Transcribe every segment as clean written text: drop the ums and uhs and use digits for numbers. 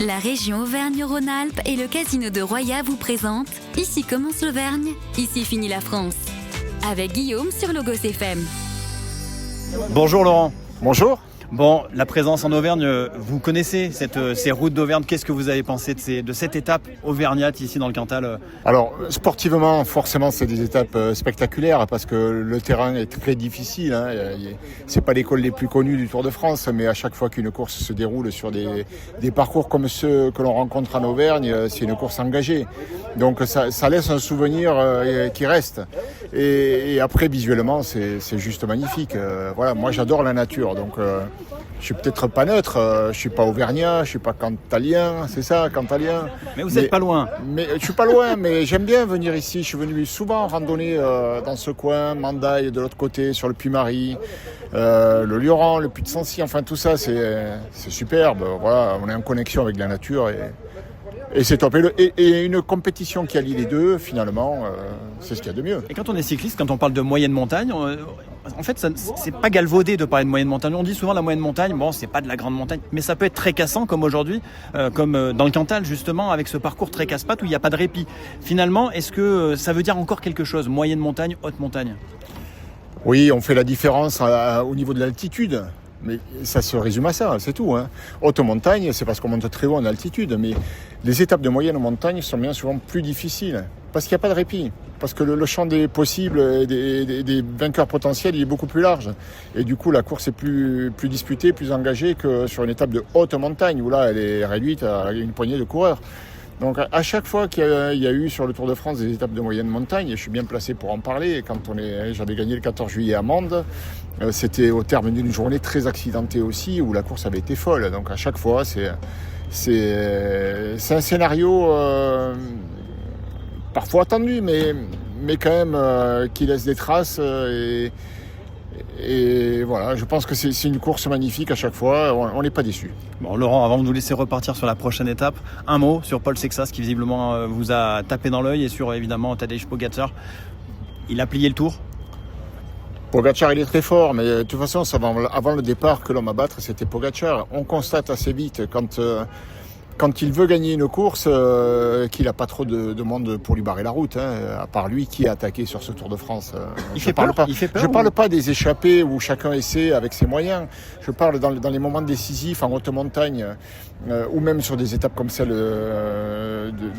La région Auvergne-Rhône-Alpes et le casino de Roya vous présentent Ici commence l'Auvergne, ici finit la France. Avec Guillaume sur Logos FM. Bonjour Laurent. Bonjour. Bon, la présence en Auvergne, vous connaissez ces routes d'Auvergne. Qu'est-ce que vous avez pensé de cette étape auvergnate ici dans le Cantal? Alors, sportivement, forcément, c'est des étapes spectaculaires parce que le terrain est très difficile. Hein. C'est pas l'école les plus connues du Tour de France, mais à chaque fois qu'une course se déroule sur des parcours comme ceux que l'on rencontre en Auvergne, c'est une course engagée. Donc, ça laisse un souvenir qui reste. Et après, visuellement, c'est juste magnifique. Voilà, moi, j'adore la nature, donc. Je suis peut-être pas neutre, je suis pas auvergnat, je suis pas cantalien, c'est ça, cantalien. Mais vous n'êtes pas loin. Mais je suis pas loin, mais j'aime bien venir ici. Je suis venu souvent randonner dans ce coin, Mandaille de l'autre côté, sur le Puy-Marie, le Lioran, le Puy de Sancy, enfin tout ça, c'est superbe. Voilà, on est en connexion avec la nature et c'est top. Et une compétition qui allie les deux, finalement, c'est ce qu'il y a de mieux. Et quand on est cycliste, quand on parle de moyenne montagne, en fait, c'est pas galvaudé de parler de moyenne montagne. On dit souvent la moyenne montagne, bon, c'est pas de la grande montagne, mais ça peut être très cassant comme aujourd'hui, comme dans le Cantal justement, avec ce parcours très casse-pattes où il n'y a pas de répit. Finalement, est-ce que ça veut dire encore quelque chose, moyenne montagne, haute montagne? Oui, on fait la différence au niveau de l'altitude. Mais ça se résume à ça, c'est tout. Hein. Haute montagne, c'est parce qu'on monte très haut en altitude. Mais les étapes de moyenne montagne sont bien souvent plus difficiles. Parce qu'il n'y a pas de répit. Parce que le champ des possibles et des vainqueurs potentiels il est beaucoup plus large. Et du coup, la course est plus disputée, plus engagée que sur une étape de haute montagne, où là, elle est réduite à une poignée de coureurs. Donc à chaque fois qu'il y a eu sur le Tour de France des étapes de moyenne montagne, et je suis bien placé pour en parler, quand j'avais gagné le 14 juillet à Mende, c'était au terme d'une journée très accidentée aussi, où la course avait été folle. Donc à chaque fois, c'est un scénario parfois attendu, mais quand même qui laisse des traces. Et voilà, je pense que c'est une course magnifique à chaque fois, on n'est pas déçus. Bon Laurent, avant de vous laisser repartir sur la prochaine étape, un mot sur Paul Sexas qui visiblement vous a tapé dans l'œil et sur évidemment Tadej Pogačar. Il a plié le tour? Pogačar il est très fort, mais de toute façon avant le départ que l'homme à battre c'était Pogačar. On constate assez vite quand il veut gagner une course, qu'il n'a pas trop de monde pour lui barrer la route, hein, à part lui qui a attaqué sur ce Tour de France. Il fait peur. Je parle pas des échappées où chacun essaie avec ses moyens. Je parle dans les moments décisifs en haute montagne, ou même sur des étapes comme celle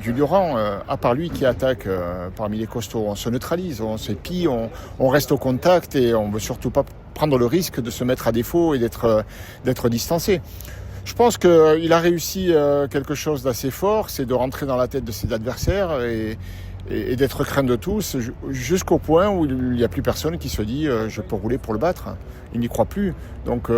du Lioran, à part lui qui attaque parmi les costauds. On se neutralise, on s'épie, on reste au contact et on veut surtout pas prendre le risque de se mettre à défaut et d'être distancé. Je pense qu'il a réussi quelque chose d'assez fort, c'est de rentrer dans la tête de ses adversaires et d'être craint de tous, jusqu'au point où il n'y a plus personne qui se dit je peux rouler pour le battre. Il n'y croit plus. Donc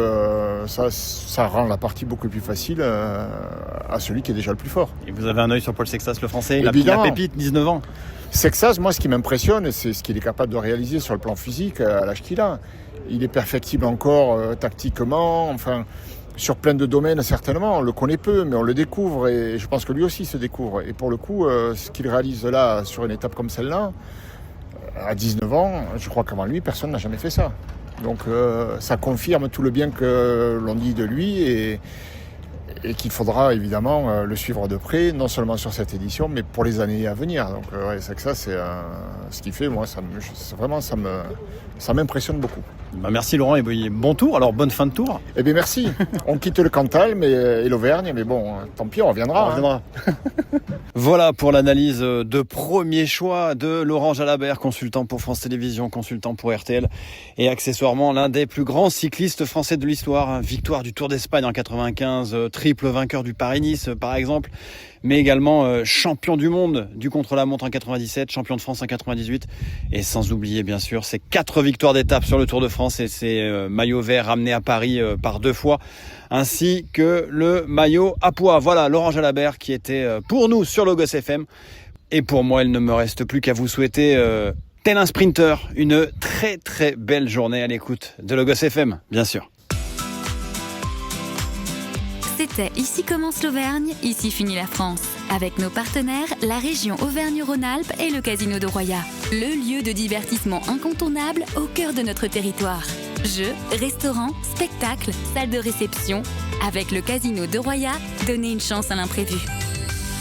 ça rend la partie beaucoup plus facile à celui qui est déjà le plus fort. Et vous avez un œil sur Paul Sexas, le français, la pépite, 19 ans. Sexas, moi ce qui m'impressionne, c'est ce qu'il est capable de réaliser sur le plan physique à l'âge qu'il a. Il est perfectible encore tactiquement, enfin... Sur plein de domaines, certainement, on le connaît peu, mais on le découvre et je pense que lui aussi se découvre. Et pour le coup, ce qu'il réalise là, sur une étape comme celle-là, à 19 ans, je crois qu'avant lui, personne n'a jamais fait ça. Donc ça confirme tout le bien que l'on dit de lui et qu'il faudra évidemment le suivre de près, non seulement sur cette édition, mais pour les années à venir. Donc c'est que ça, c'est ce qu'il fait, moi, ça m'impressionne beaucoup. Bah merci Laurent et bon tour, alors bonne fin de tour. Eh bien merci, on quitte le Cantal et l'Auvergne, mais bon, tant pis, on reviendra. Voilà pour l'analyse de premier choix de Laurent Jalabert, consultant pour France Télévisions, consultant pour RTL et accessoirement l'un des plus grands cyclistes français de l'histoire. Victoire du Tour d'Espagne en 95, triple vainqueur du Paris-Nice par exemple, mais également champion du monde du contre-la-montre en 97, champion de France en 98 et sans oublier bien sûr ses 4 victoires d'étape sur le Tour de France et ses maillots verts ramenés à Paris par 2 fois, ainsi que le maillot à pois. Voilà Laurent Jalabert qui était pour nous sur Logos FM. Et pour moi, il ne me reste plus qu'à vous souhaiter, tel un sprinter, une très très belle journée à l'écoute de Logos FM, bien sûr. C'était Ici commence l'Auvergne, ici finit la France. Avec nos partenaires, la région Auvergne-Rhône-Alpes et le casino de Roya. Le lieu de divertissement incontournable au cœur de notre territoire. Jeux, restaurants, spectacles, salles de réception. Avec le Casino de Roya, donnez une chance à l'imprévu.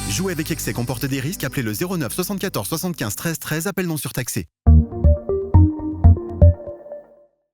Jouer avec excès comporte des risques. Appelez le 09 74 75 13 13. Appel non surtaxé.